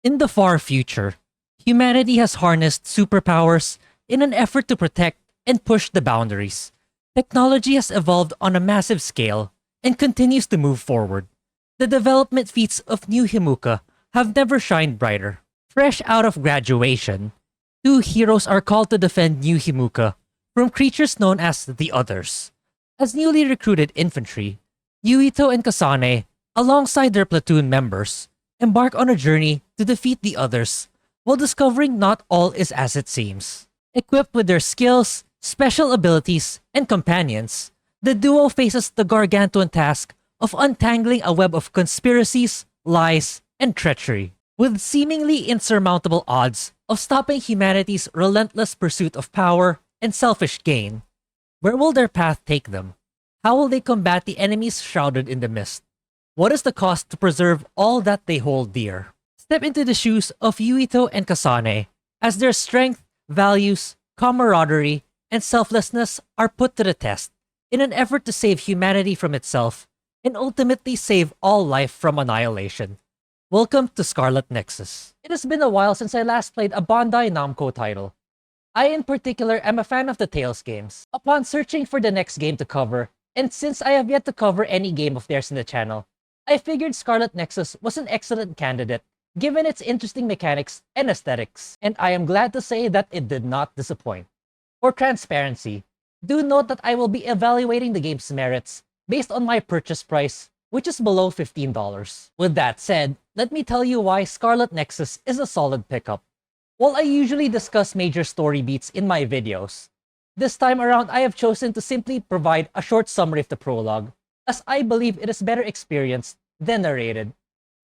In the far future, humanity has harnessed superpowers in an effort to protect and push the boundaries. Technology has evolved on a massive scale and continues to move forward. The development feats of New Himuka have never shined brighter. Fresh out of graduation, two heroes are called to defend New Himuka from creatures known as the Others. As newly recruited infantry, Yuito and Kasane, alongside their platoon members, embark on a journey to defeat the Others, while discovering not all is as it seems. Equipped with their skills, special abilities, and companions, the duo faces the gargantuan task of untangling a web of conspiracies, lies, and treachery. With seemingly insurmountable odds of stopping humanity's relentless pursuit of power and selfish gain, where will their path take them? How will they combat the enemies shrouded in the mist? What is the cost to preserve all that they hold dear? Step into the shoes of Yuito and Kasane as their strength, values, camaraderie, and selflessness are put to the test in an effort to save humanity from itself and ultimately save all life from annihilation. Welcome to Scarlet Nexus. It has been a while since I last played a Bandai Namco title. I in particular am a fan of the Tales games. Upon searching for the next game to cover, and since I have yet to cover any game of theirs in the channel, I figured Scarlet Nexus was an excellent candidate given its interesting mechanics and aesthetics, and I am glad to say that it did not disappoint. For transparency, do note that I will be evaluating the game's merits based on my purchase price, which is below $15. With that said, let me tell you why Scarlet Nexus is a solid pickup. While I usually discuss major story beats in my videos, this time around I have chosen to simply provide a short summary of the prologue, as I believe it is better experienced than narrated.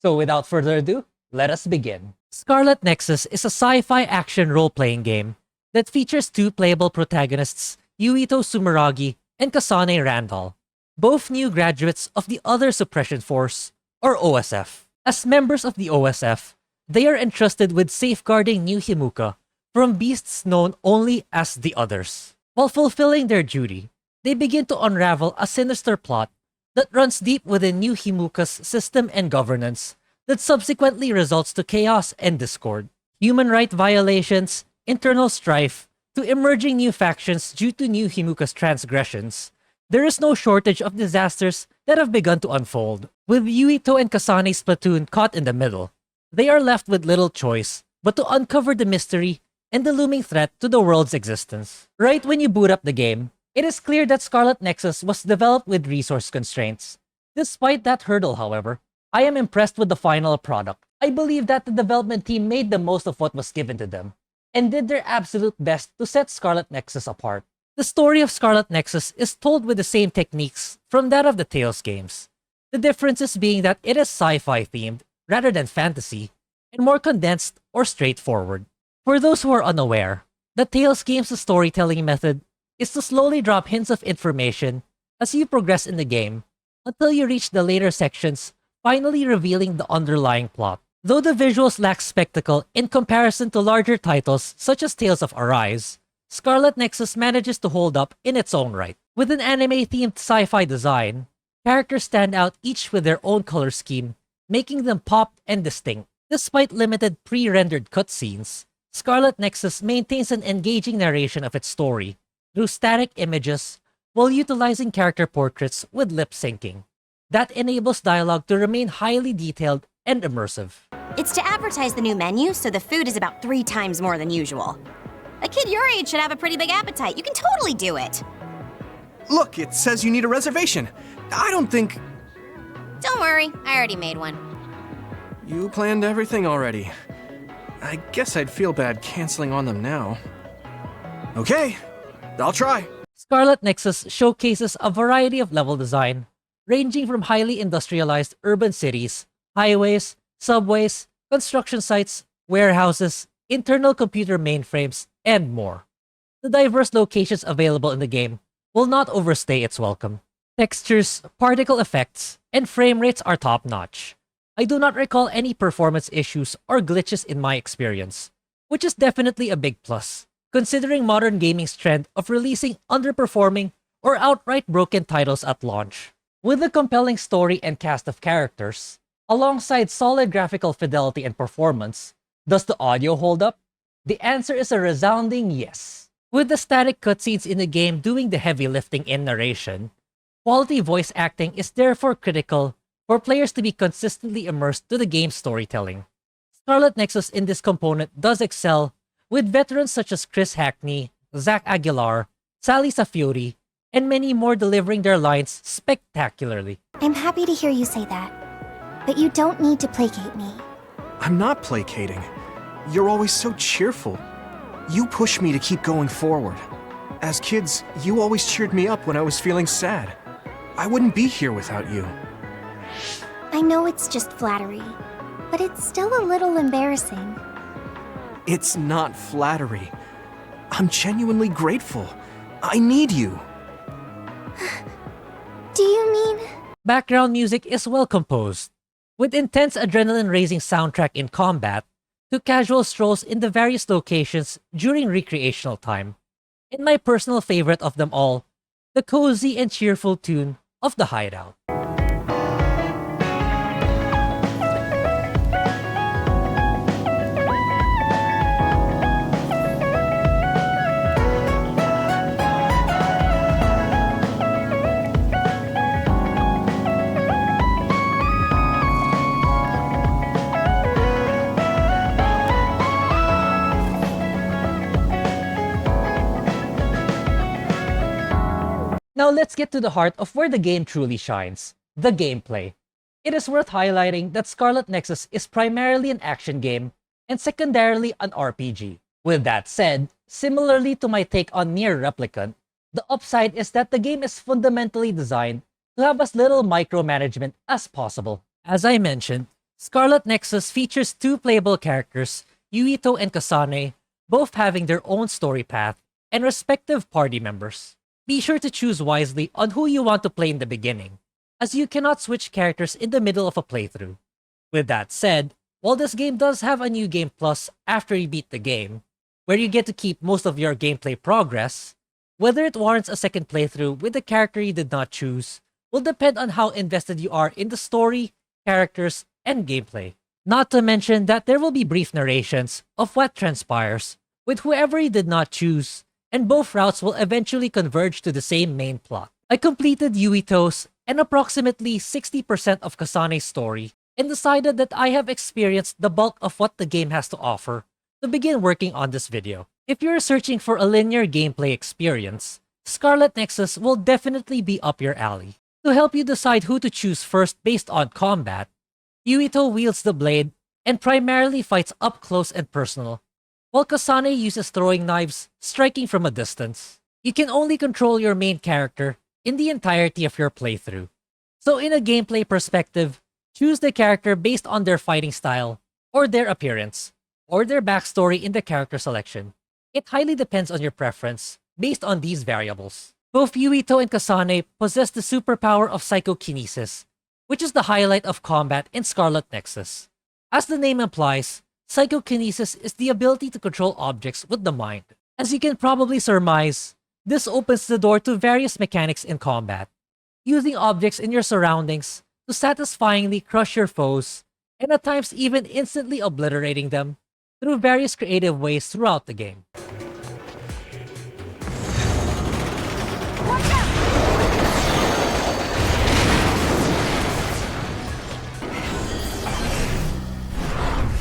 So without further ado, let us begin. Scarlet Nexus is a sci-fi action role-playing game that features two playable protagonists, Yuito Sumeragi and Kasane Randall, both new graduates of the Other Suppression Force, or OSF. As members of the OSF, they are entrusted with safeguarding New Himuka from beasts known only as the Others. While fulfilling their duty, they begin to unravel a sinister plot that runs deep within New Himuka's system and governance that subsequently results to chaos and discord, human rights violations, internal strife, to emerging new factions due to New Himuka's transgressions. There is no shortage of disasters that have begun to unfold. With Yuito and Kasane's platoon caught in the middle, they are left with little choice but to uncover the mystery and the looming threat to the world's existence. Right when you boot up the game, it is clear that Scarlet Nexus was developed with resource constraints. Despite that hurdle, however, I am impressed with the final product. I believe that the development team made the most of what was given to them, and did their absolute best to set Scarlet Nexus apart. The story of Scarlet Nexus is told with the same techniques from that of the Tales games, the differences being that it is sci-fi themed rather than fantasy, and more condensed or straightforward. For those who are unaware, the Tales game's storytelling method is to slowly drop hints of information as you progress in the game until you reach the later sections, finally revealing the underlying plot. Though the visuals lack spectacle in comparison to larger titles such as Tales of Arise, Scarlet Nexus manages to hold up in its own right. With an anime-themed sci-fi design, characters stand out each with their own color scheme, making them pop and distinct. Despite limited pre-rendered cutscenes, Scarlet Nexus maintains an engaging narration of its story through static images while utilizing character portraits with lip syncing. That enables dialogue to remain highly detailed and immersive. It's to advertise the new menu, so the food is about 3 times more than usual. A kid your age should have a pretty big appetite. You can totally do it. Look, it says you need a reservation. I don't think... Don't worry, I already made one. You planned everything already. I guess I'd feel bad canceling on them now. Okay, I'll try. Scarlet Nexus showcases a variety of level design, ranging from highly industrialized urban cities, highways, subways, construction sites, warehouses, internal computer mainframes, and more. The diverse locations available in the game will not overstay its welcome. Textures, particle effects, and frame rates are top-notch. I do not recall any performance issues or glitches in my experience, which is definitely a big plus, considering modern gaming's trend of releasing underperforming or outright broken titles at launch. With a compelling story and cast of characters, Alongside solid graphical fidelity and performance, does the audio hold up? The answer is a resounding yes. With the static cutscenes in the game doing the heavy lifting in narration, quality voice acting is therefore critical for players to be consistently immersed to the game's storytelling. Scarlet Nexus in this component does excel, with veterans such as Chris Hackney, Zach Aguilar, Sally Safiori, and many more delivering their lines spectacularly. I'm happy to hear you say that. But you don't need to placate me. I'm not placating. You're always so cheerful. You push me to keep going forward. As kids, you always cheered me up when I was feeling sad. I wouldn't be here without you. I know it's just flattery, but it's still a little embarrassing. It's not flattery. I'm genuinely grateful. I need you. Do you mean? Background music is well composed, with intense adrenaline-raising soundtrack in combat to casual strolls in the various locations during recreational time, and my personal favorite of them all, the cozy and cheerful tune of The Hideout. Now let's get to the heart of where the game truly shines, the gameplay. It is worth highlighting that Scarlet Nexus is primarily an action game and secondarily an RPG. With that said, similarly to my take on Nier Replicant, the upside is that the game is fundamentally designed to have as little micromanagement as possible. As I mentioned, Scarlet Nexus features two playable characters, Yuito and Kasane, both having their own story path and respective party members. Be sure to choose wisely on who you want to play in the beginning, as you cannot switch characters in the middle of a playthrough. With that said, while this game does have a new game plus after you beat the game, where you get to keep most of your gameplay progress, whether it warrants a second playthrough with the character you did not choose will depend on how invested you are in the story, characters, and gameplay. Not to mention that there will be brief narrations of what transpires with whoever you did not choose, and both routes will eventually converge to the same main plot. I completed Yuito's and approximately 60% of Kasane's story, and decided that I have experienced the bulk of what the game has to offer to begin working on this video. If you're searching for a linear gameplay experience, Scarlet Nexus will definitely be up your alley. To help you decide who to choose first based on combat, Yuito wields the blade and primarily fights up close and personal, while Kasane uses throwing knives, striking from a distance. You can only control your main character in the entirety of your playthrough. So in a gameplay perspective, choose the character based on their fighting style, or their appearance, or their backstory in the character selection. It highly depends on your preference, based on these variables. Both Yuito and Kasane possess the superpower of psychokinesis, which is the highlight of combat in Scarlet Nexus. As the name implies, psychokinesis is the ability to control objects with the mind. As you can probably surmise, this opens the door to various mechanics in combat, using objects in your surroundings to satisfyingly crush your foes, and at times even instantly obliterating them through various creative ways throughout the game.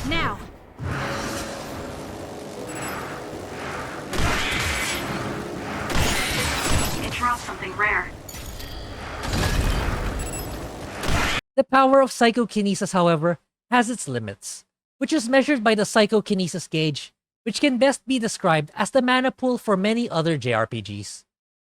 Now! It dropped something rare. The power of psychokinesis, however, has its limits, which is measured by the psychokinesis gauge, which can best be described as the mana pool for many other JRPGs.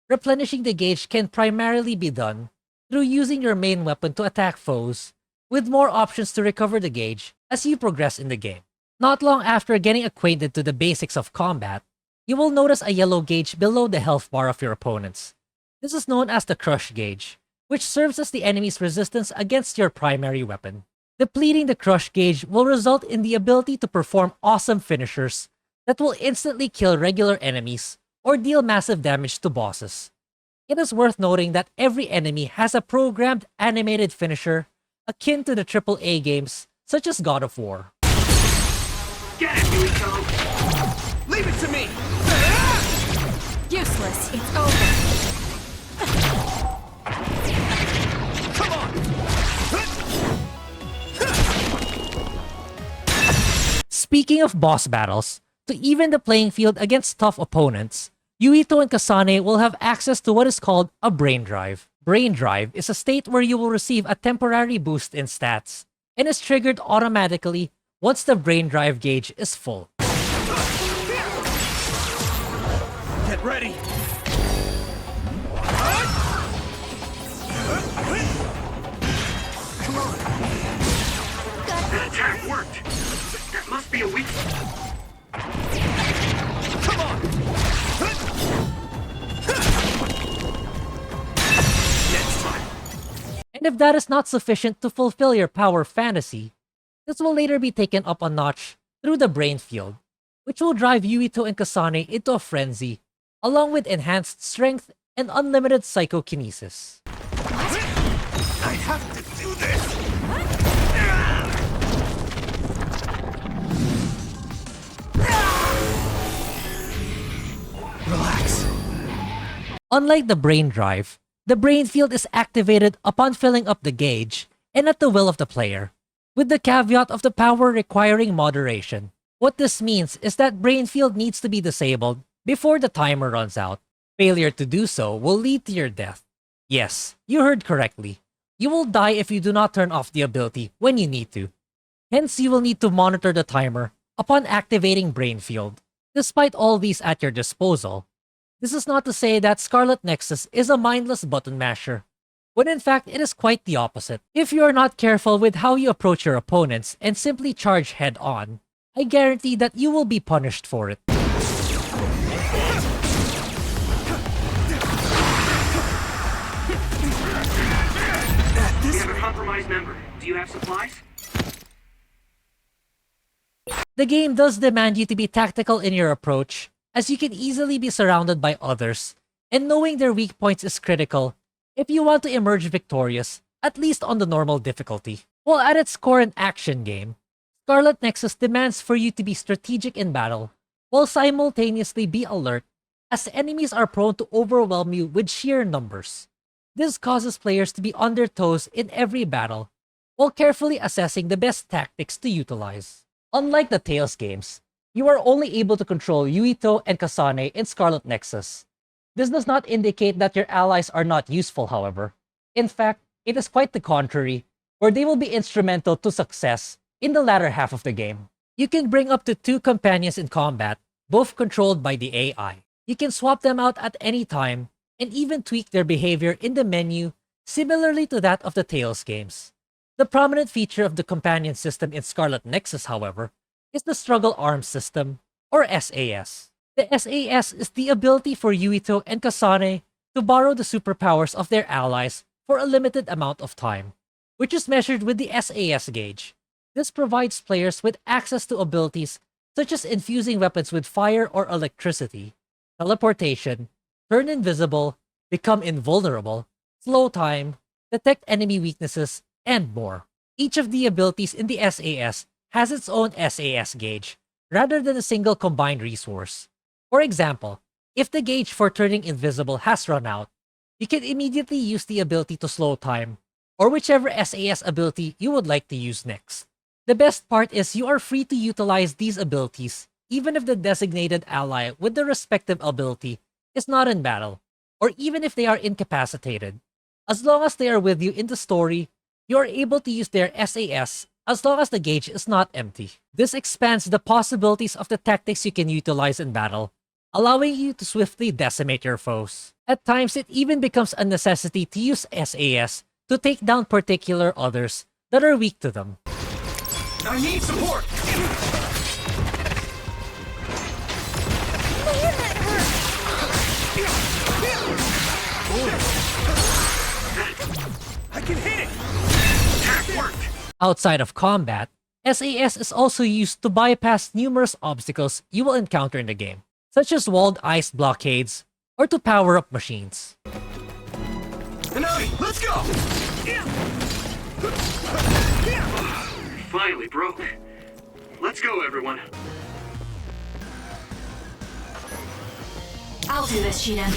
Replenishing the gauge can primarily be done through using your main weapon to attack foes, with more options to recover the gauge as you progress in the game. Not long after getting acquainted to the basics of combat, you will notice a yellow gauge below the health bar of your opponents. This is known as the crush gauge, which serves as the enemy's resistance against your primary weapon. Depleting the crush gauge will result in the ability to perform awesome finishers that will instantly kill regular enemies or deal massive damage to bosses. It is worth noting that every enemy has a programmed animated finisher akin to the AAA games such as God of War. Get it, Yuito! Leave it to me! Useless. It's over. Come on! Speaking of boss battles, to even the playing field against tough opponents, Yuito and Kasane will have access to what is called a brain drive. Brain drive is a state where you will receive a temporary boost in stats, and is triggered automatically once the brain drive gauge is full. Get ready! That attack worked! That must be a weak... Come on! Next time! And if that is not sufficient to fulfill your power fantasy, this will later be taken up a notch through the brain field, which will drive Yuito and Kasane into a frenzy, along with enhanced strength and unlimited psychokinesis. I have to do this! Relax. Unlike the brain drive, the brain field is activated upon filling up the gauge and at the will of the player, with the caveat of the power requiring moderation. What this means is that brain field needs to be disabled before the timer runs out. Failure to do so will lead to your death. Yes, you heard correctly. You will die if you do not turn off the ability when you need to. Hence, you will need to monitor the timer upon activating brain field. Despite all these at your disposal, this is not to say that Scarlet Nexus is a mindless button masher, when in fact it is quite the opposite. If you are not careful with how you approach your opponents and simply charge head on, I guarantee that you will be punished for it. We have a compromised member. Do you have supplies? The game does demand you to be tactical in your approach, as you can easily be surrounded by others, and knowing their weak points is critical if you want to emerge victorious, at least on the normal difficulty. While at its core an action game, Scarlet Nexus demands for you to be strategic in battle, while simultaneously be alert, as enemies are prone to overwhelm you with sheer numbers. This causes players to be on their toes in every battle, while carefully assessing the best tactics to utilize. Unlike the Tales games, you are only able to control Yuito and Kasane in Scarlet Nexus. This does not indicate that your allies are not useful, however. In fact, it is quite the contrary, where they will be instrumental to success in the latter half of the game. You can bring up to 2 companions in combat, both controlled by the AI. You can swap them out at any time, and even tweak their behavior in the menu, similarly to that of the Tales games. The prominent feature of the companion system in Scarlet Nexus, however, is the Struggle Arms system, or SAS. The SAS is the ability for Yuito and Kasane to borrow the superpowers of their allies for a limited amount of time, which is measured with the SAS gauge. This provides players with access to abilities such as infusing weapons with fire or electricity, teleportation, turn invisible, become invulnerable, slow time, detect enemy weaknesses, and more. Each of the abilities in the SAS has its own SAS gauge, rather than a single combined resource. For example, if the gauge for turning invisible has run out, you can immediately use the ability to slow time, or whichever SAS ability you would like to use next. The best part is you are free to utilize these abilities even if the designated ally with the respective ability is not in battle, or even if they are incapacitated. As long as they are with you in the story, you are able to use their SAS as long as the gauge is not empty. This expands the possibilities of the tactics you can utilize in battle, allowing you to swiftly decimate your foes. At times, it even becomes a necessity to use SAS to take down particular others that are weak to them. I need support! I can hit it! Attack worked! Outside of combat, SAS is also used to bypass numerous obstacles you will encounter in the game, such as walled ice blockades, or to power up machines. Hanabi, let's go! finally broke. Let's go, everyone. I'll do this, Shiden.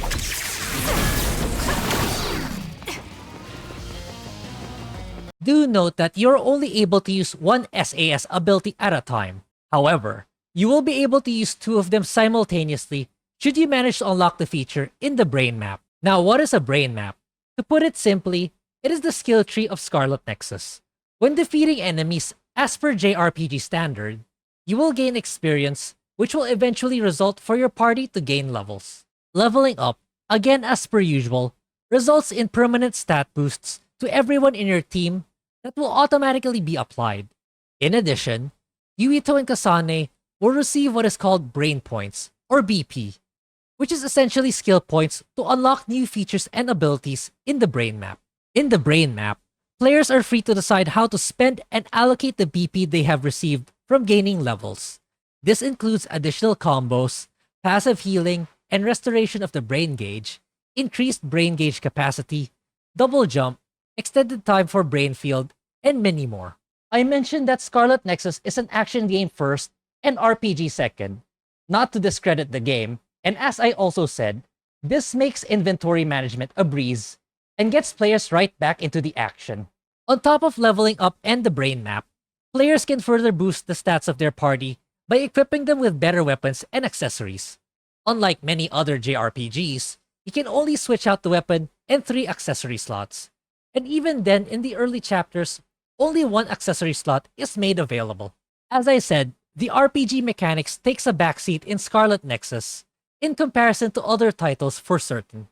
Do note that you're only able to use one SAS ability at a time. However, you will be able to use two of them simultaneously should you manage to unlock the feature in the brain map. Now, what is a brain map? To put it simply, it is the skill tree of Scarlet Nexus. When defeating enemies as per JRPG standard, you will gain experience, which will eventually result for your party to gain levels. Leveling up, again as per usual, results in permanent stat boosts to everyone in your team that will automatically be applied. In addition, Yuito and Kasane will receive what is called Brain Points, or BP, which is essentially skill points to unlock new features and abilities in the brain map. In the brain map, players are free to decide how to spend and allocate the BP they have received from gaining levels. This includes additional combos, passive healing, and restoration of the brain gauge, increased brain gauge capacity, double jump, extended time for brain field, and many more. I mentioned that Scarlet Nexus is an action game first and RPG second, not to discredit the game, and as I also said, this makes inventory management a breeze and gets players right back into the action. On top of leveling up and the brain map, players can further boost the stats of their party by equipping them with better weapons and accessories. Unlike many other JRPGs, you can only switch out the weapon and 3 accessory slots. And even then, in the early chapters, only 1 accessory slot is made available. As I said, the RPG mechanics takes a backseat in Scarlet Nexus, in comparison to other titles for certain.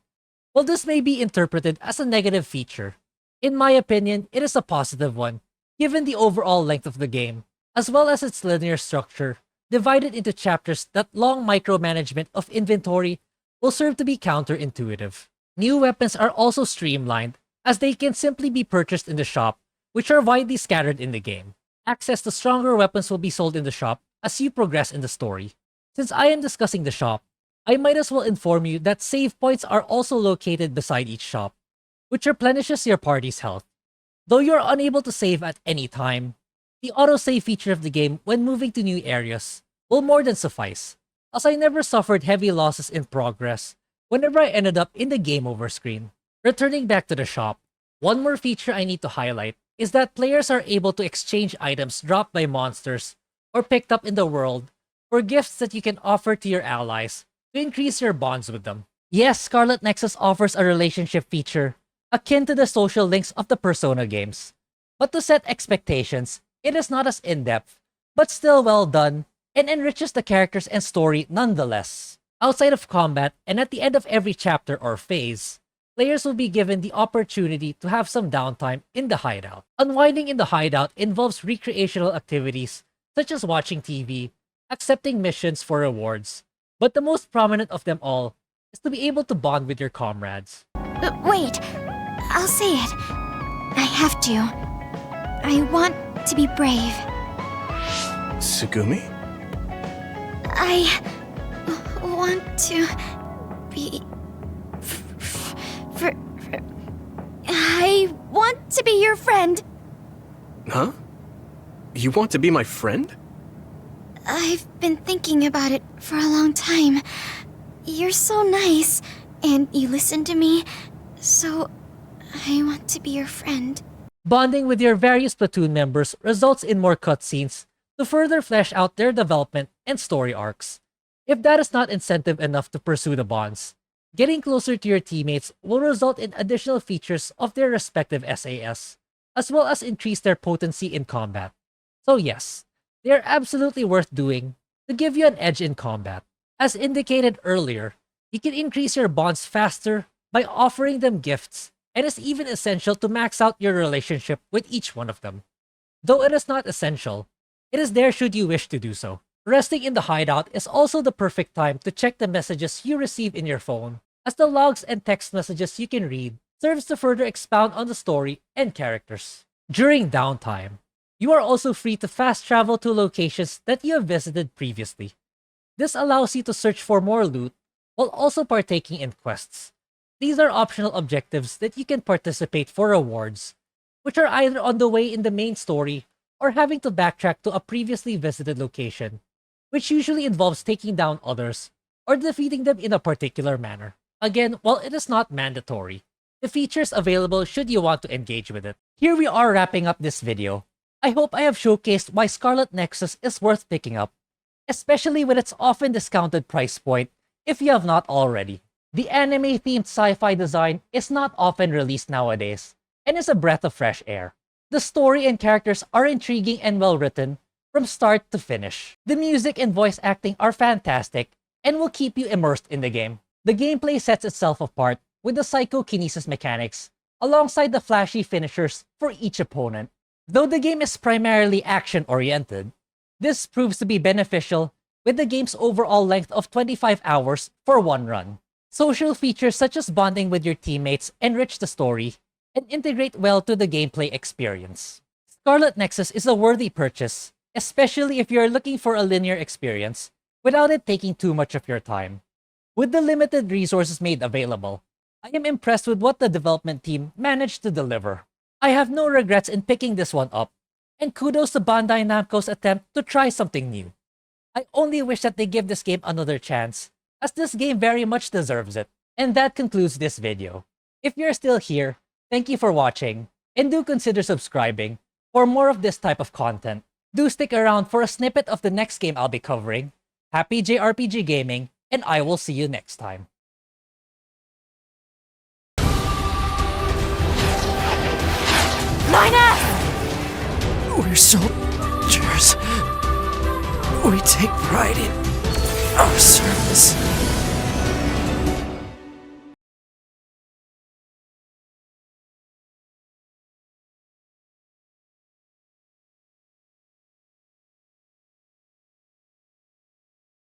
While this may be interpreted as a negative feature, in my opinion, it is a positive one, given the overall length of the game, as well as its linear structure, divided into chapters that long micromanagement of inventory will serve to be counterintuitive. New weapons are also streamlined, as they can simply be purchased in the shop, which are widely scattered in the game. Access to stronger weapons will be sold in the shop as you progress in the story. Since I am discussing the shop, I might as well inform you that save points are also located beside each shop, which replenishes your party's health. Though you are unable to save at any time, the autosave feature of the game when moving to new areas will more than suffice, as I never suffered heavy losses in progress whenever I ended up in the game over screen. Returning back to the shop, one more feature I need to highlight is that players are able to exchange items dropped by monsters or picked up in the world for gifts that you can offer to your allies to increase your bonds with them. Yes, Scarlet Nexus offers a relationship feature akin to the social links of the Persona games. But to set expectations, it is not as in-depth, but still well done, and enriches the characters and story nonetheless. Outside of combat, and at the end of every chapter or phase, players will be given the opportunity to have some downtime in the hideout. Unwinding in the hideout involves recreational activities such as watching TV, accepting missions for rewards, but the most prominent of them all is to be able to bond with your comrades. Wait, I'll say it. I have to. I want to be brave. Tsugumi? I want to be... I want to be your friend. Huh? You want to be my friend? I've been thinking about it for a long time. You're so nice, and you listen to me, so I want to be your friend. Bonding with your various platoon members results in more cutscenes to further flesh out their development and story arcs. If that is not incentive enough to pursue the bonds, getting closer to your teammates will result in additional features of their respective SAS, as well as increase their potency in combat. So yes, they are absolutely worth doing to give you an edge in combat. As indicated earlier, you can increase your bonds faster by offering them gifts, and it's even essential to max out your relationship with each one of them. Though it is not essential, it is there should you wish to do so. Resting in the hideout is also the perfect time to check the messages you receive in your phone, as the logs and text messages you can read serves to further expound on the story and characters. During downtime, you are also free to fast travel to locations that you have visited previously. This allows you to search for more loot while also partaking in quests. These are optional objectives that you can participate for rewards, which are either on the way in the main story or having to backtrack to a previously visited location, which usually involves taking down others or defeating them in a particular manner. Again, while it is not mandatory, the features available should you want to engage with it. Here we are wrapping up this video. I hope I have showcased why Scarlet Nexus is worth picking up, especially with its often discounted price point if you have not already. The anime-themed sci-fi design is not often released nowadays, and is a breath of fresh air. The story and characters are intriguing and well written from start to finish. The music and voice acting are fantastic and will keep you immersed in the game. The gameplay sets itself apart with the psychokinesis mechanics, alongside the flashy finishers for each opponent. Though the game is primarily action-oriented, this proves to be beneficial with the game's overall length of 25 hours for one run. Social features such as bonding with your teammates enrich the story and integrate well to the gameplay experience. Scarlet Nexus is a worthy purchase, especially if you're looking for a linear experience without it taking too much of your time. With the limited resources made available, I am impressed with what the development team managed to deliver. I have no regrets in picking this one up, and kudos to Bandai Namco's attempt to try something new. I only wish that they give this game another chance, as this game very much deserves it. And that concludes this video. If you're still here, thank you for watching, and do consider subscribing for more of this type of content. Do stick around for a snippet of the next game I'll be covering. Happy JRPG gaming, and I will see you next time. We're soldiers. We take pride in our service.